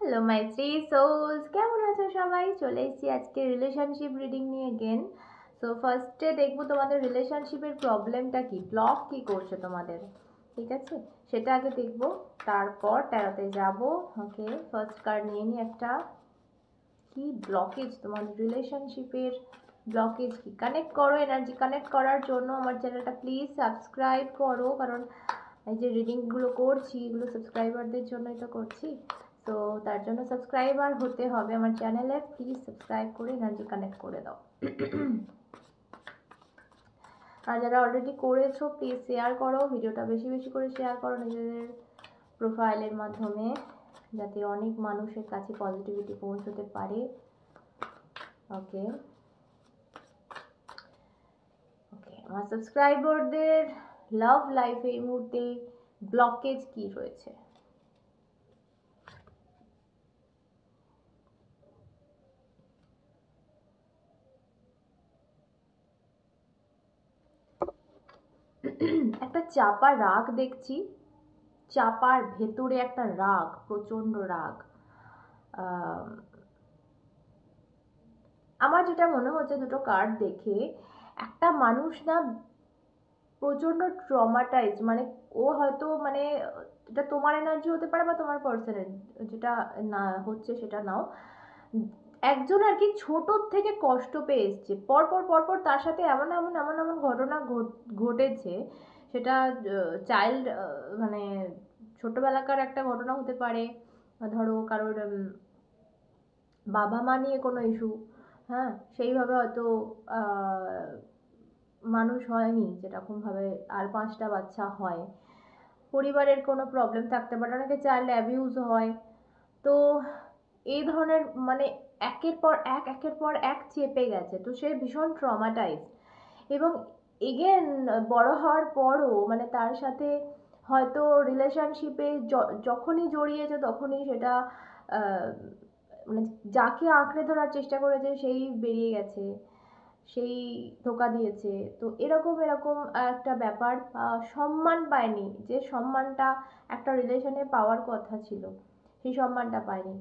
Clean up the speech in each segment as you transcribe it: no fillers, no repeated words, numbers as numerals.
Hello my three sols, কেমন আছো সবাই? চলে এসেছি আজকে রিলেশনশিপ রিডিং নিয়ে এগেন। সো ফার্স্টে দেখবো তোমাদের রিলেশনশিপের প্রবলেমটা কি, ব্লক কি করছে তোমাদের, ঠিক আছে? সেটা আগে দেখবো, তারপর ট্যারোতে যাব। ওকে, ফার্স্ট কার্ড নিয়ে নিই একটা। কি ব্লকেজ তোমাদের রিলেশনশিপের, ব্লকেজ কি? কানেক্ট করো, এনার্জি কানেক্ট করার জন্য আমার চ্যানেলটা প্লিজ সাবস্ক্রাইব করো, কারণ এই যে রিডিংগুলো করছি এগুলো সাবস্ক্রাইবারদের জন্যই তো করছি। তো তার জন্য সাবস্ক্রাইবার হতে হবে আমার চ্যানেলে, প্লিজ সাবস্ক্রাইব করে এনার্জি কানেক্ট করে দাও। আর যারা অলরেডি করেছো প্লিজ শেয়ার করো, ভিডিওটা বেশি বেশি করে শেয়ার করো নিজেদের প্রোফাইলের মাধ্যমে, যাতে অনেক মানুষের কাছে পজিটিভিটি পৌঁছতে পারে। ওকে ওকে, আমার সাবস্ক্রাইবারদের লাভ লাইফে এই মুহূর্তে ব্লকেজ কি রয়েছে? একটা চাপা রাগ দেখছি, চাপার ভেতরে একটা রাগ, প্রচন্ড রাগ। আমার যেটা মনে হচ্ছে দুটো কার্ড দেখে, একটা মানুষ না প্রচন্ড ট্রমাটাইজ, মানে ও হয়তো মানে এটা তোমার এনার্জি হতে পারে বা তোমার পার্সনের, যেটা না হচ্ছে সেটা নাও। একজন আর কি ছোটোর থেকে কষ্ট পেয়ে এসছে, পরপর পরপর তার সাথে এমন এমন এমন এমন ঘটনা ঘটেছে, সেটা চাইল্ড মানে ছোটবেলাকার একটা ঘটনা হতে পারে, ধরো কারোর বাবা মা নিয়ে কোনো ইস্যু, হ্যাঁ সেইভাবে হয়তো মানুষ হয়নি যেরকমভাবে আর 5টা বাচ্চা হয়, পরিবারের কোনো প্রবলেম থাকতে পারে, অনেকে চাইল্ড অ্যাবিউজ হয়। তো এই ধরনের মানে একের পর এক একের পর এক চেপে গেছে, তো সে ভীষণ ট্রমাটাইজ। এবং এগেন বড় হওয়ার পরও মানে তার সাথে হয়তো রিলেশনশিপে যখনই জড়িয়েছে তখনই সেটা মানে যাকে আঁকড়ে ধরার চেষ্টা করেছে সেই বেরিয়ে গেছে, সেই ধোকা দিয়েছে। তো এরকম এরকম একটা ব্যাপার, সম্মান পায়নি, যে সম্মানটা একটা রিলেশনে পাওয়ার কথা ছিল সেই সম্মানটা পায়নি।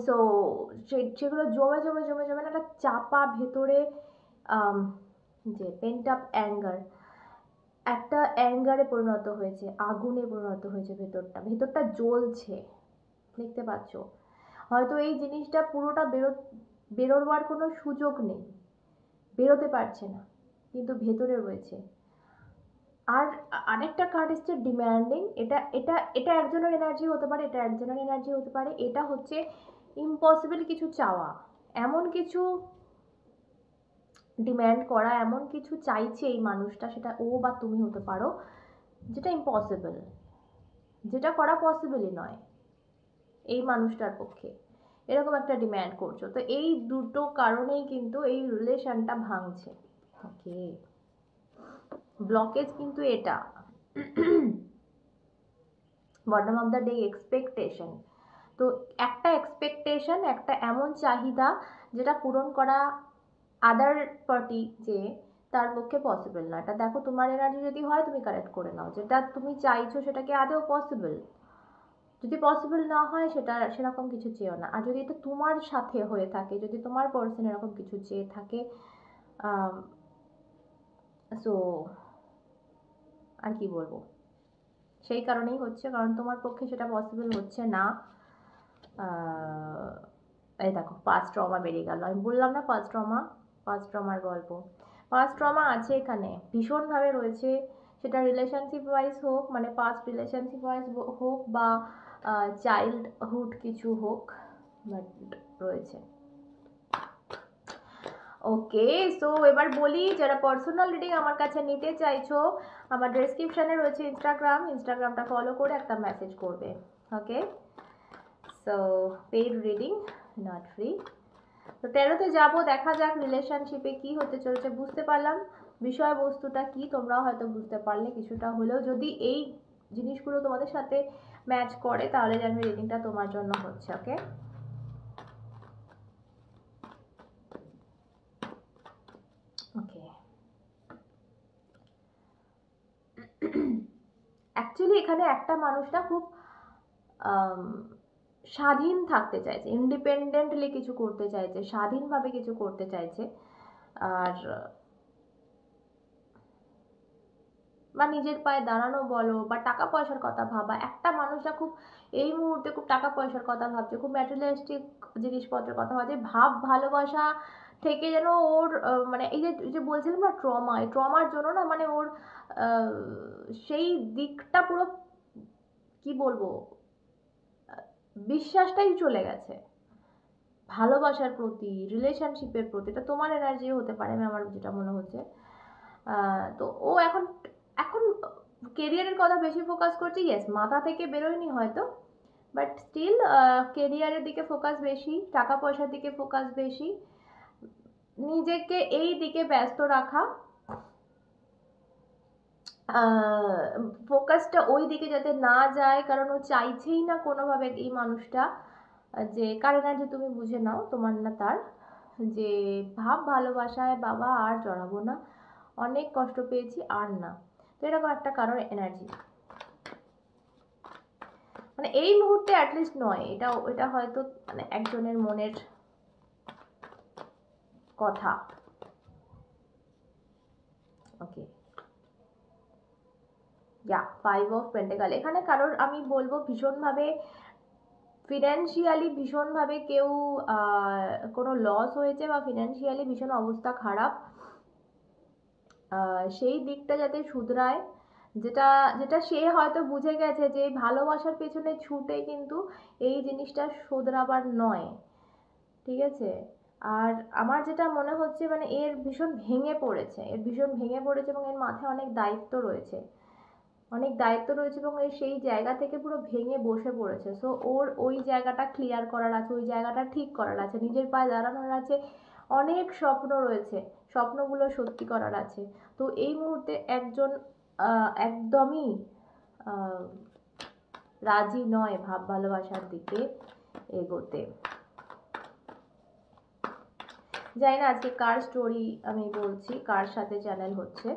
সো সেগুলো জমে জমে জমে জমে না একটা চাপা ভেতরে, যে পেন্ট আপ অ্যাঙ্গার, একটা অ্যাঙ্গারে পরিণত হয়েছে, আগুনে পরিণত হয়েছে, ভেতরটা ভেতরটা জ্বলছে, দেখতে পাচ্ছ? হয়তো এই জিনিসটা পুরোটা বেরোবার কোনো সুযোগ নেই, বেরোতে পারছে না, কিন্তু ভেতরে রয়েছে। আর আরেকটা কার্ড এসছে ডিম্যান্ডিং, এটা এটা এটা একজনের এনার্জি হতে পারে, এটা একজনের এনার্জি হতে পারে। এটা হচ্ছে ইম্পসিবল কিছু চাওয়া, এমন কিছু ডিম্যান্ড করা, এমন কিছু চাইছে এই মানুষটা, সেটা ও বা তুমি হতে পারো, যেটা ইম্পসিবল, যেটা করা পসিবলই নয় এই মানুষটার পক্ষে, এরকম একটা ডিম্যান্ড করছো। তো এই দুটো কারণেই কিন্তু এই রিলেশনটা ভাঙছে। ওকে, ব্লকেজ কিন্তু এটা। Bottom of the day expectation. তো একটা এক্সপেকটেশন, একটা এমন চাহিদা যেটা পূরণ করা আদার পার্টি যে তার পক্ষে পসিবল না। এটা দেখো, তোমার এনার্জি যদি হয় তুমি কারেক্ট করে নাও, যেটা তুমি চাইছো সেটা কি আদৌ পসিবল? যদি পসিবল না হয় সেটা সেরকম কিছু চেয়েও না। আর যদি এটা তোমার সাথে হয়ে থাকে, যদি তোমার পার্সন এরকম কিছু চেয়ে থাকে, সো আর কি বলবো, সেই কারণেই হচ্ছে, কারণ তোমার পক্ষে সেটা পসিবল হচ্ছে না। এই দেখো পাস্ট ট্রমা বেরিয়ে গেল, আমি বললাম না পাস্ট ট্রমা, পাস্ট ট্রমার গল্প, পাস্ট ট্রমা আছে এখানে, ভীষণভাবে রয়েছে। সেটা রিলেশনশিপ ওয়াইজ হোক, মানে পাস্ট রিলেশনশিপ ওয়াইজ হোক, বা চাইল্ডহুড কিছু হোক, বাট রয়েছে। ওকে, সো এবার বলি, যারা পার্সোনাল রিডিং আমার কাছে নিতে চাইছো, আমার ডেসক্রিপশানে রয়েছে ইনস্টাগ্রাম, ইনস্টাগ্রামটা ফলো করে একটা মেসেজ করবে। Okay, so paid reading, not free. তো ট্যারোতে যাব, দেখা যাক রিলেশনশিপে কি হতে চলেছে। বুঝতে পারলাম বিষয়বস্তুটা কি, তোমরাও হয়তো বুঝতে পারলে কিছুটা হলেও। যদি এই জিনিসগুলো তোমাদের সাথে ম্যাচ করে তাহলে জানবে রিডিংটা তোমার জন্য হচ্ছে। ওকে, ওকে, অ্যাকচুয়ালি এখানে একটা মানুষ না খুব আম, স্বাধীন থাকতে চাইছে, ইন্ডিপেন্ডেন্টলি কিছু করতে চাইছে, স্বাধীনভাবে কিছু করতে চাইছে। আর বা নিজের পায়ে দাঁড়ানো বলো বা টাকা পয়সার কথা ভাবা, একটা মানুষরা খুব এই মুহূর্তে খুব টাকা পয়সার কথা ভাবছে, খুব ম্যাটেরিয়ালিস্টিক জিনিসপত্রের কথা ভাবছে, ভাব ভালোবাসা থেকে যেন ওর মানে এই যে বলছিলাম না ট্রমা, এই ট্রমার জন্য না মানে ওর আহ, সেই দিকটা পুরো কি বলবো, বিশ্বাসটাই চলে গেছে ভালোবাসার প্রতি, রিলেশনশিপের প্রতি। এটা তোমার এনার্জিও হতে পারে, আমার যেটা মনে হচ্ছে। তো ও এখন এখন কেরিয়ারের কথা বেশি ফোকাস করছে, ইয়েস মাথা থেকে বেরোয়নি হয়তো, বাট স্টিল কেরিয়ারের দিকে ফোকাস বেশি, টাকা পয়সার দিকে ফোকাস বেশি, নিজেকে এই দিকে ব্যস্ত রাখা, ফোকাসটা ওই দিকে যাতে না যায়, কারণ ও চাইছেই না কোনোভাবে এই মানুষটা যে কার এনার্জি তুমি বুঝে নাও, তোমার না তার, যে ভাব ভালোবাসায় বাবা আর জড়াবো না, অনেক কষ্ট পেয়েছি আর না। তো এরকম একটা কারোর এনার্জি, মানে এই মুহূর্তে অ্যাটলিস্ট নয়, এটা হয়তো মানে একজনের মনের কথা। ওকে, ইয়া 5 অফ পেন্টাকল, এখানে কারোর আমি বলবো ভীষণভাবে ফিনান্সিয়ালি ভীষণভাবে কেউ কোনো লস হয়েছে বা ফিনান্সিয়ালি ভীষণ অবস্থা খারাপ, সেই দিকটা যাতে শুধরায়, যেটা যেটা সে হয়তো বুঝে গেছে যে ভালোবাসার পেছনে ছুটে কিন্তু এই জিনিসটা শোধরাবার নয়, ঠিক আছে। আর আমার যেটা মনে হচ্ছে মানে এর ভীষণ ভেঙে পড়েছে, এর ভীষণ ভেঙে পড়েছে এবং এর মাথায় অনেক দায়িত্ব রয়েছে, অনেক দায়িত্ব রয়েছে এবং এর সেই জায়গা থেকে পুরো ভেঙে বসে পড়েছে। সো ওর ওই জায়গাটা ক্লিয়ার করার আছে, ওই জায়গাটা ঠিক করার আছে, নিজের পায়ে দাঁড়ানোর আছে, অনেক স্বপ্ন রয়েছে, স্বপ্নগুলো সত্যি করার আছে। তো এই মুহূর্তে একজন একদমই আহ, রাজি নয় ভাব ভালোবাসার দিকে এগোতে। জানি না আজকে কার স্টোরি আমি বলছি, কার সাথে চ্যানেল হচ্ছে,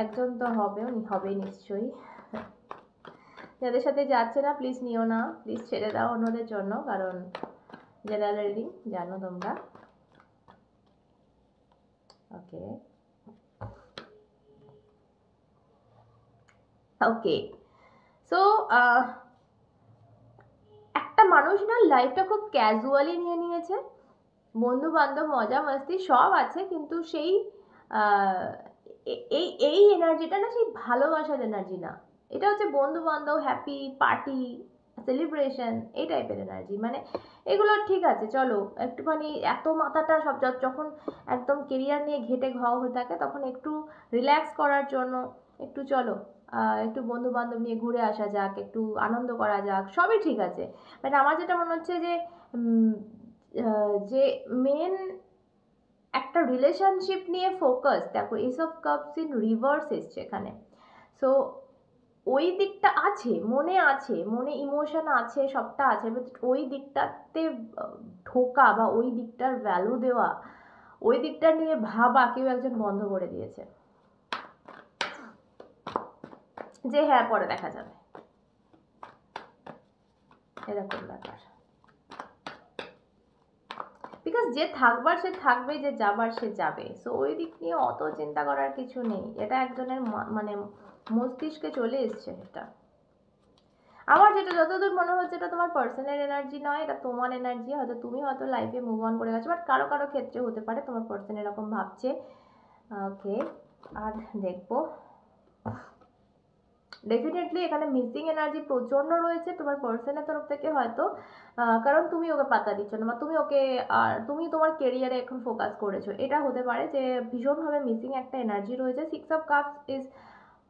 একজন তো হবে নিশ্চয়ই। যাদের সাথে যাচ্ছে না প্লিজ নিও না, প্লিজ ছেড়ে দাও অন্যদের জন্য, কারণ জেনারেল রিডিং জানো তোমরা। ওকে, ওকে, সো একটা মানুষ না লাইফটা খুব ক্যাজুয়ালি নিয়ে নিয়েছে, বন্ধু বান্ধব মজা মাস্তি সব আছে, কিন্তু সেই আহ, এই এই এনার্জিটা না সেই ভালোবাসার এনার্জি না, এটা হচ্ছে বন্ধু বান্ধব, হ্যাপি পার্টি, সেলিব্রেশন, এই টাইপের এনার্জি। মানে এগুলো ঠিক আছে চলো, একটুখানি এত মাথাটা সব যখন একদম কেরিয়ার নিয়ে ঘেটে ঘাও হয়ে থাকে তখন একটু রিল্যাক্স করার জন্য একটু চলো একটু বন্ধু বান্ধব নিয়ে ঘুরে আসা যাক, একটু আনন্দ করা যাক, সবই ঠিক আছে। বাট আমার যেটা মনে হচ্ছে যে যে মেন একটা রিলেশনশিপ নিয়ে ফোকাস, দেখো ace of cups in reverse এসছে এখানে। সো ওই দিকটা আছে, মনে ইমোশন আছে, সবটা আছে, বাট ওই দিকটাতে ঢোকা বা ওই দিকটার ভ্যালু দেওয়া, ওই দিকটা নিয়ে ভাবা কেউ একজন বন্ধ করে দিয়েছে, যে হ্যাঁ পরে দেখা যাবে, এরকম ব্যাপার। বিকজ যে থাকবার সে থাকবে, যে যাবার সে যাবে, সো ওই দিক নিয়ে অত চিন্তা করার কিছু নেই, এটা একজনের মানে মস্তিষ্কে চলে এসছে এটা। আমার যেটা যতদূর মনে হচ্ছে এটা তোমার পার্সোনাল এনার্জি নয়, এটা তোমার এনার্জি, হয়তো তুমি হয়তো লাইফে মুভ অন করে গেছো, বাট কারো কারো ক্ষেত্রে হতে পারে তোমার পার্সন এরকম ভাবছে। ওকে, আর দেখবো ডেফিনেটলি এখানে মিসিং এনার্জি প্রচন্ড রয়েছে তোমার পার্সনের তরফ থেকে হয়তো, কারণ তুমি ওকে পাত্তা দিচ্ছ না বা তুমি ওকে, আর তুমি তোমার কেরিয়ারে এখন ফোকাস করেছো, এটা হতে পারে যে ভীষণভাবে মিসিং একটা এনার্জি রয়েছে। 6 of cups is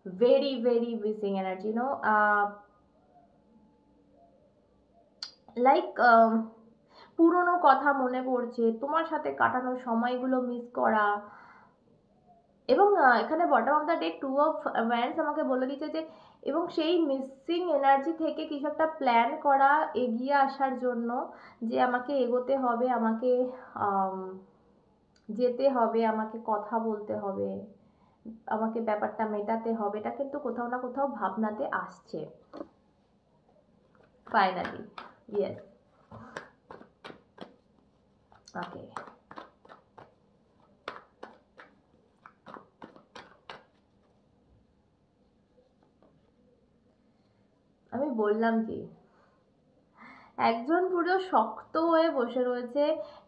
very very missing energy, no like পুরনো কথা মনে পড়ছে, তোমার সাথে কাটানো সময়গুলো মিস করা, এবং এখানে bottom of the day 2 of wands আমাকে বলে দিচ্ছে যে এবং সেই মিসিং এনার্জি থেকে কিছু একটা প্ল্যান করা এগিয়ে আসার জন্য, যে আমাকে এগোতে হবে, আমাকে আম, যেতে হবে, আমাকে কথা বলতে হবে, আমাকে ব্যাপারটা মেটাতে হবে, এটা কিন্তু কোথাও না কোথাও ভাবনাতে আসছে। Finally yes. ওকে, আমি বললাম কি, একজন পুরো শক্ত হয়ে বসে রয়েছে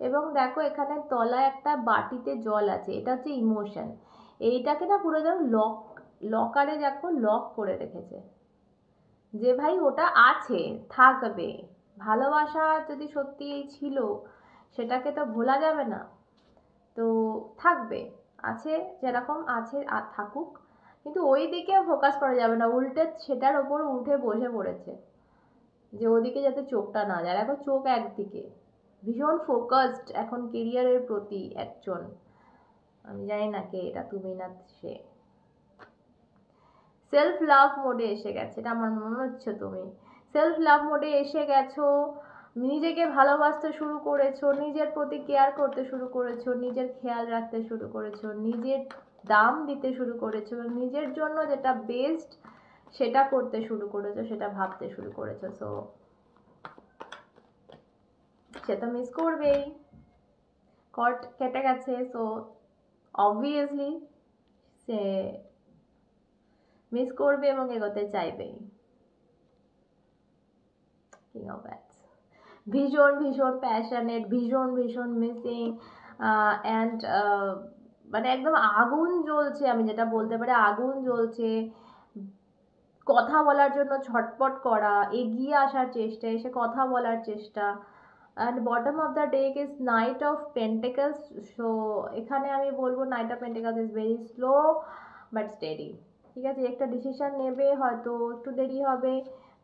এবং দেখো এখানে তলায় একটা বাটিতে জল আছে, এটা হচ্ছে ইমোশন। এইটাকে না পুরো যেন লকারে দেখো লক করে রেখেছে, যে ভাই ওটা আছে, থাকবে। ভালোবাসা যদি সত্যি ছিল সেটাকে তো ভোলা যাবে না, তো থাকবে, আছে, যেরকম আছে আর থাকুক। কিন্তু ওই দিকে ফোকাস করা যাবে না, উল্টে সেটার ওপর উঠে বসে পড়েছে যে ওদিকে যাতে চোখটা না যায়। এখন চোখ একদিকে, ভীষণ ফোকাসড এখন কেরিয়ারের প্রতি একজন। আমি জানি না কে এটা, তুমি না সে। সেলফ লাভ মোডে এসে গেছে, এটা আমার মনে হচ্ছে তুমি সেলফ লাভ মোডে এসে গেছো। নিজেকে ভালোবাসতে শুরু করেছো, নিজের প্রতি কেয়ার করতে শুরু করেছো, নিজের খেয়াল রাখতে শুরু করেছো, নিজের দাম দিতে শুরু করেছো, নিজের জন্য যেটা বেস্ট সেটা করতে শুরু করেছো, সেটা ভাবতে শুরু করেছো। সো সে তো মিস করবেই, কট কেটে গেছে, সো অবভিয়াসলি সে মিস করবে এবং এগোতে চাইবেই। কিং অফ ব্যাটস, ভীষণ ভীষণ প্যাশনেট, ভীষণ ভীষণ মিসিং, অ্যান্ড মানে একদম আগুন জ্বলছে, আমি যেটা বলতে পারি আগুন জ্বলছে। কথা বলার জন্য ছটপট করা, এগিয়ে আসার চেষ্টা, এসে কথা বলার চেষ্টা। And bottom of the deck is night of pentacles. So এখানে আমি বলবো night of pentacles is very slow but steady. ঠিক আছে, একটা ডিসিশন নেবে, হয়তো একটু দেরি হবে,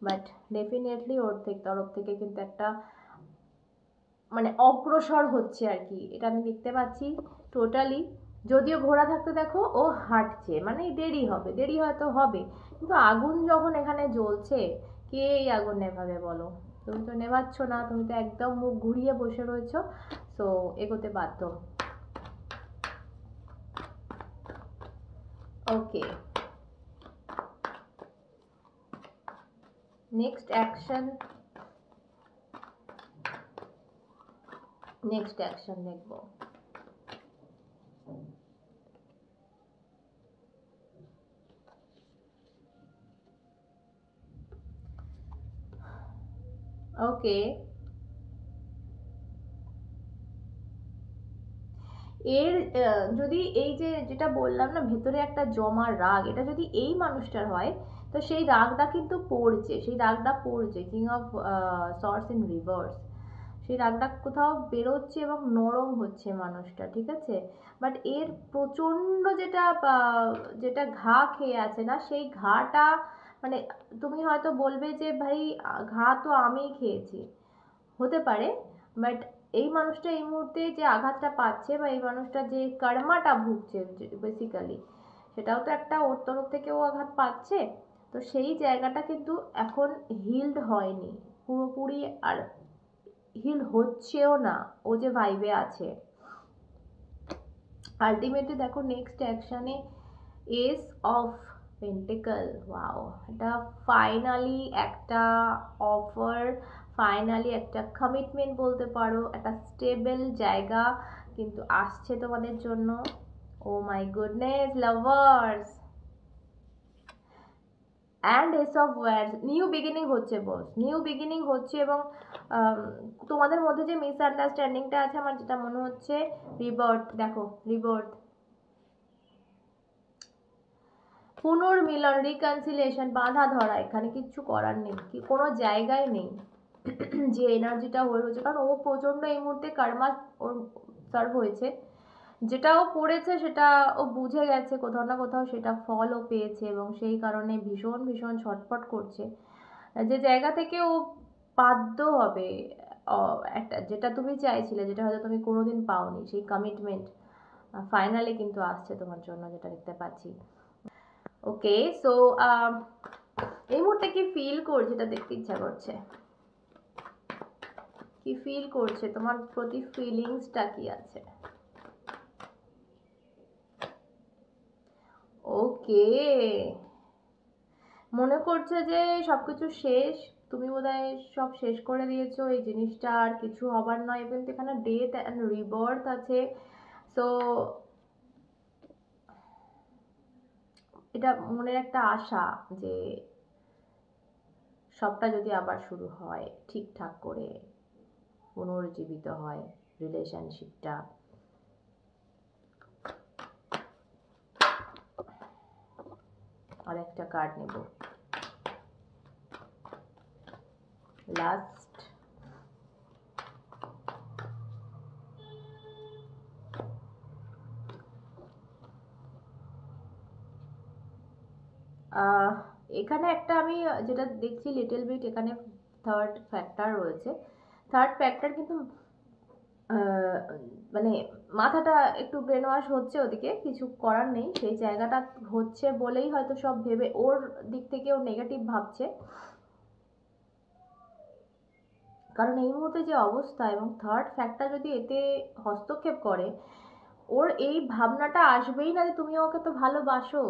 বাট ডেফিনেটলি ওর তরফ থেকে কিন্তু একটা মানে অগ্রসর হচ্ছে আর কি, এটা আমি দেখতে পাচ্ছি টোটালি। যদিও ঘোড়া থাকতে দেখো ও হাঁটছে, মানে দেরি হবে, দেরি হয়তো হবে, কিন্তু আগুন যখন এখানে জ্বলছে, কে এই আগুন নেভাবে বলো? তুমি তো নেভাচ্ছ না, তুমি তো একদম মুখ ঘুরিয়ে বসে রয়েছো। সো এগোতে বাধ্য। ওকে, নেক্সট অ্যাকশন, নেক্সট অ্যাকশন দেখবো। ওকে, এর যদি এই যে যেটা বললাম না ভেতরে একটা জমা রাগ, এটা যদি এই মানুষটার হয়, তো সেই রাগটা কিন্তু পড়ছে, সেই রাগটা পড়ছে, king of swords in reverse. সেই রাগটা কোথাও বেরোচ্ছে এবং নরম হচ্ছে মানুষটা, ঠিক আছে। বাট এর প্রচণ্ড যেটা যেটা ঘা খেয়ে আছে না, সেই ঘাটা মানে তুমি হয়তো বলবে যে ভাই ঘা তো আমিই খেয়েছি, হতে পারে। বাট এই মানুষটা এই মুহূর্তে যে আঘাতটা পাচ্ছে বা এই মানুষটা যে কর্মাটা ভুগছে বেসিক্যালি, সেটাও তো একটা ওর তরফ থেকে ও আঘাত পাচ্ছে। তো সেই জায়গাটা কিন্তু এখন হিলড হয়নি পুরোপুরি, আর হিল হচ্ছেও না, ও যে ভাইবে আছে। আলটিমেটলি দেখো নেক্সট অ্যাকশনে এস অফ পেন্টিকল, ওয়াও, এটা ফাইনালি একটা অফার, ফাইনালি একটা কমিটমেন্ট বলতে পারো, একটা স্টেবল জায়গা কিন্তু আসছে তোমাদের জন্য। Oh my goodness lovers, and ace of wars, new beginning হচ্ছে বস, নিউ বিগিনিং হচ্ছে। এবং তোমাদের মধ্যে যে মিসআন্ডারস্ট্যান্ডিংটা আছে, আমার যেটা মনে হচ্ছে রিবার্থ, দেখো রিবার্থ, পুনর্মিলন, রিকনসিলিয়েশন, বাঁধা ধরা, এখানে কিচ্ছু করার নেই, কি কোনো জায়গায় নেই যে এনার্জিটা হয়ে রয়েছে, কারণ ও প্রচণ্ড এই মুহূর্তে কর্মা ওর সার্ভ হয়েছে, যেটা ও করেছে সেটা ও বুঝে গেছে কোথাও না কোথাও, সেটা ফল ও পেয়েছে এবং সেই কারণে ভীষণ ভীষণ ছটফট করছে। যে জায়গা থেকে ও বাধ্য হবে একটা, যেটা তুমি চাইছিলে, যেটা হয়তো তুমি কোনোদিন পাওনি, সেই কমিটমেন্ট ফাইনালি কিন্তু আসছে তোমার জন্য, যেটা দেখতে পাচ্ছি। ওকে, সো এই মুহূর্তে কি ফিল করছে, এটা দেখতে ইচ্ছা করছে, কি ফিল করছে তোমার প্রতি, ফিলিংসটা কি আছে? ওকে, মনে করছে যে সবকিছু শেষ, তুমি বোধহয় সব শেষ করে দিয়েছো, এই জিনিসটা আর কিছু হবার নয়। ইভেন এখানে ডেথ অ্যান্ড রিবার্থ আছে। সো এটা মনের একটা আশা যে সবটা যদি আবার শুরু হয়, ঠিকঠাক করে পুনর্জীবিত হয় রিলেশনশিপটা। আর একটা কার্ড নেব, লাস্ট। এখানে একটা আমি যেটা দেখছি লিটল বিট, এখানে থার্ড ফ্যাক্টর রয়েছে। থার্ড ফ্যাক্টর কিন্তু মানে মাথাটা একটু ব্রেন ওয়াশ হচ্ছে, ওদিকে কিছু করার নেই, সেই জায়গাটা হচ্ছে বলেই হয়তো সব ভেবে ওর দিক থেকে ও নেগেটিভ ভাবছে। কারণ এই মুহূর্তে যে অবস্থা, এবং থার্ড ফ্যাক্টর যদি এতে হস্তক্ষেপ করে, ওর এই ভাবনাটা আসবেই না যে তুমি ওকে তো ভালোবাসো।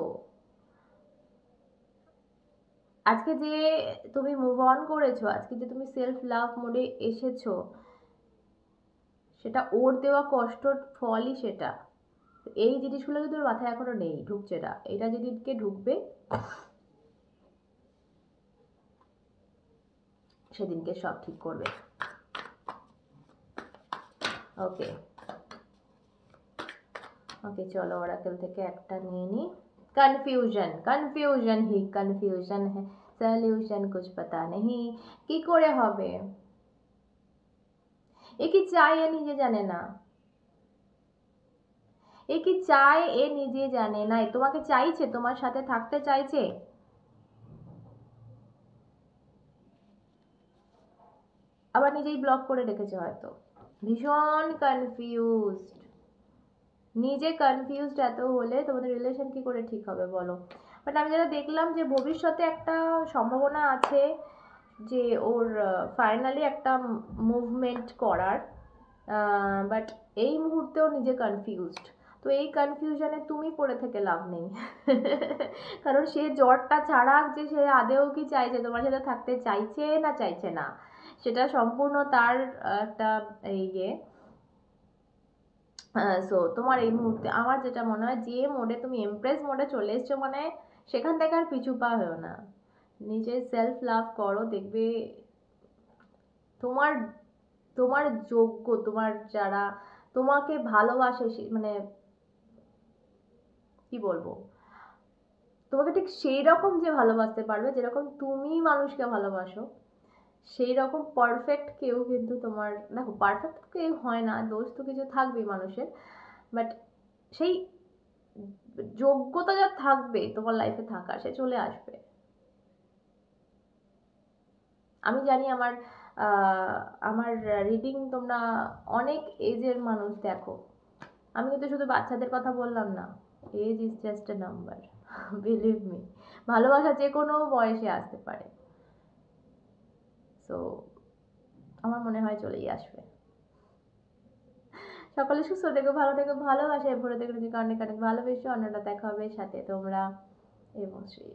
আজকে যে তুমি মুভ অন করেছো, আজকে যে তুমি সেলফ লাভ মোডে এসেছো, সেটা ওর দেওয়া কষ্টর ফলই সেটা। এই জিনিসগুলো কিন্তু ওর মাথায় এখনো নেই, ঢুকছে না। এটা যেদিনকে ঢুকবে সেদিনকে সব ঠিক করবে। ওকে ওকে, চলো ওরাকেল থেকে একটা নিয়ে নি। কনফিউশন, কনফিউশন হি কনফিউশন হ্যাঁ, সলিউশন কুছ পাতা নেই। কি করে হবে? এ কি চায় এ নিজে জানে না, এ কি চায় এ নিজে জানে না। এ তোমাকে চাইছে, তোমার সাথে থাকতে চাইছে, আবার নিজেই ব্লক করে রেখেছে হয়তো। ভীষণ কনফিউজড, নিজে কনফিউজড এত হলে তোমাদের রিলেশন কি করে ঠিক হবে বলো? বাট আমি যেটা দেখলাম যে ভবিষ্যতে একটা সম্ভাবনা আছে যে ওর ফাইনালি একটা মুভমেন্ট করার, বাট এই মুহূর্তেও নিজে কনফিউজড। তো এই কনফিউশনে তুমি পড়ে থেকে লাভ নেই। কারণ সে জ্বরটা ছাড়া যে সে আদেও কি চাইছে, তোমার সাথে থাকতে চাইছে না চাইছে না, সেটা সম্পূর্ণ তার একটা ইয়ে। সো তোমার এই মুহূর্তে আমার যেটা মনে হয়, যে মোডে তুমি এমপ্রেস মোডে চলে এসছো, মানে সেখান থেকে আর পিছু পা হয়েও না। নিজে সেলফ লাভ করো, দেখবে তোমার তোমার যোগ্য, তোমার যারা তোমাকে ভালোবাসে মানে কি বলবো, তোমাকে ঠিক সেই রকম যে ভালোবাসতে পারবে যেরকম তুমি মানুষকে ভালোবাসো, সেই রকম পারফেক্ট কেউ কিন্তু তোমার, দেখো পারফেক্ট কেউ হয় না, দোষ তো কিছু থাকবেই মানুষের, বাট সেই যোগ্যতা যা থাকবে তোমার লাইফে থাকা, সে চলে আসবে। আমি জানি আমার আমার রিডিং তোমরা অনেক এজের মানুষ দেখো, আমি কিন্তু শুধু বাচ্চাদের কথা বললাম না। Age is just a number, believe me. ভালোবাসা যে কোনো বয়সে আসতে পারে। সো আমার মনে হয় চলেই আসবে। সকলে সুস্থ থেকো, ভালো থেকো, ভালোবাসায় ভরে থেকো, নিজেকে অনেক অনেক ভালোবেসো। অন্যটা দেখা হবে সাথে তোমরা এবং শ্রী।